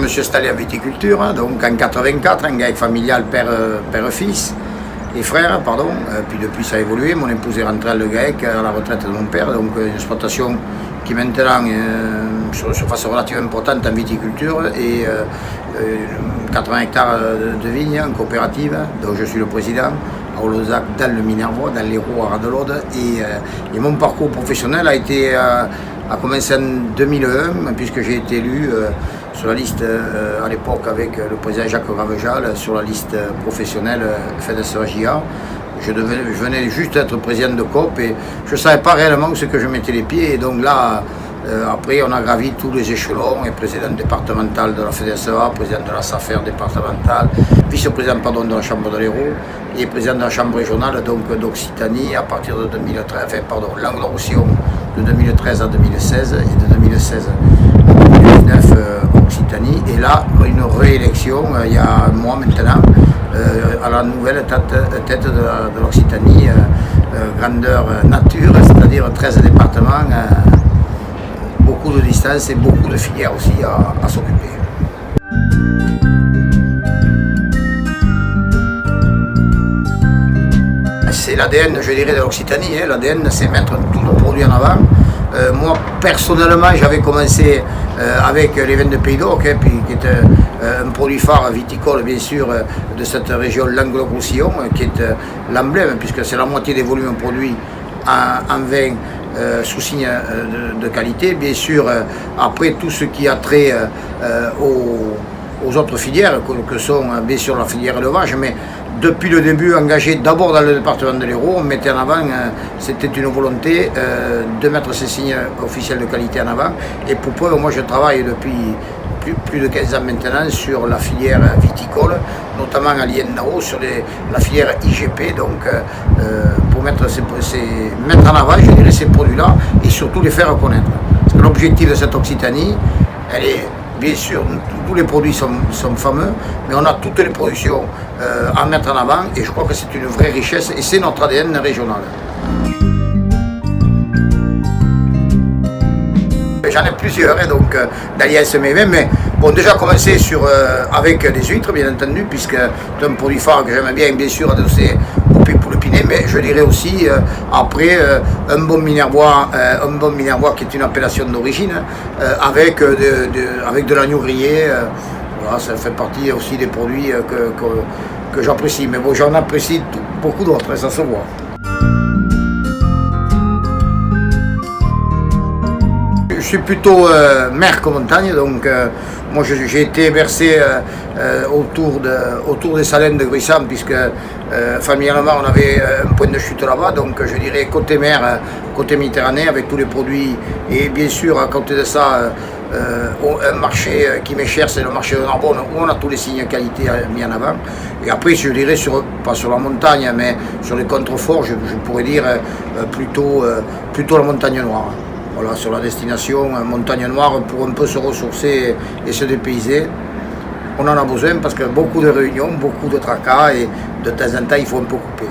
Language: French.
me suis installé en viticulture, hein, donc en 84, un GAEC familial père-fils et frère, pardon. Puis depuis ça a évolué, mon épouse est rentrée à le GAEC à la retraite de mon père, donc une exploitation qui maintenant sur une surface relativement importante en viticulture et 80 hectares de vignes en coopérative, dont je suis le président, à Olzac, dans le Minervois, dans l'Hérault, à Radelode. Et mon parcours professionnel a commencé en 2001, puisque j'ai été élu sur la liste à l'époque avec le président Jacques Ravejal, sur la liste professionnelle FEDESEA-JA. Je venais juste d'être président de COP et je ne savais pas réellement où c'est que je mettais les pieds. Et donc là, après, on a gravi tous les échelons, et président départemental de la FEDESEA, président de la SAFER départementale, vice-président de la Chambre de l'Hérault et président de la Chambre régionale d'Occitanie à partir de 2013, Languedoc-Roussillon de 2013 à 2016 et de 2016 à 2019 Occitanie. Et là, une réélection il y a un mois maintenant à la nouvelle tête de l'Occitanie, grandeur nature, c'est-à-dire 13 départements, beaucoup de distance et beaucoup de filières aussi à s'occuper. C'est l'ADN, je dirais, de l'Occitanie. L'ADN, c'est mettre tous nos produits en avant. Moi, personnellement, j'avais commencé avec les vins de Pays d'Oc, qui est un produit phare viticole, bien sûr, de cette région Languedoc-Roussillon, qui est l'emblème, puisque c'est la moitié des volumes produits en vin sous signe de qualité. Bien sûr, après tout ce qui a trait aux autres filières, que sont bien sûr la filière élevage, mais depuis le début engagé d'abord dans le département de l'Hérault, on mettait en avant, c'était une volonté de mettre ces signes officiels de qualité en avant. Et pour preuve, moi je travaille depuis plus de 15 ans maintenant sur la filière viticole, notamment à l'INAO, sur la filière IGP, donc pour mettre en avant, je dirais, ces produits-là et surtout les faire connaître. Parce que l'objectif de cette Occitanie, elle est, bien sûr, tous les produits sont fameux, mais on a toutes les productions à mettre en avant et je crois que c'est une vraie richesse et c'est notre ADN régional. J'en ai plusieurs, donc d'Alias Mévin, mais bon, déjà commencé avec des huîtres, bien entendu, puisque c'est un produit phare que j'aime bien sûr, adossé pour le Pinet, mais je dirais aussi, après, un bon Minervois qui est une appellation d'origine, avec de l'agneau grillé, voilà, ça fait partie aussi des produits que j'apprécie, mais bon, j'en apprécie beaucoup d'autres, ça se voit. Je suis plutôt mer que montagne, donc moi j'ai été versé autour des Salines de Grissan, puisque familialement on avait un point de chute là-bas, donc je dirais côté mer, côté Méditerranée, avec tous les produits, et bien sûr à côté de ça, un marché qui m'est cher, c'est le marché de Narbonne, où on a tous les signes de qualité mis en avant. Et après, je dirais, pas sur la montagne, mais sur les contreforts, je pourrais dire plutôt la montagne noire. Voilà, sur la destination Montagne Noire, pour un peu se ressourcer et se dépayser. On en a besoin parce que beaucoup de réunions, beaucoup de tracas et de temps en temps il faut un peu couper.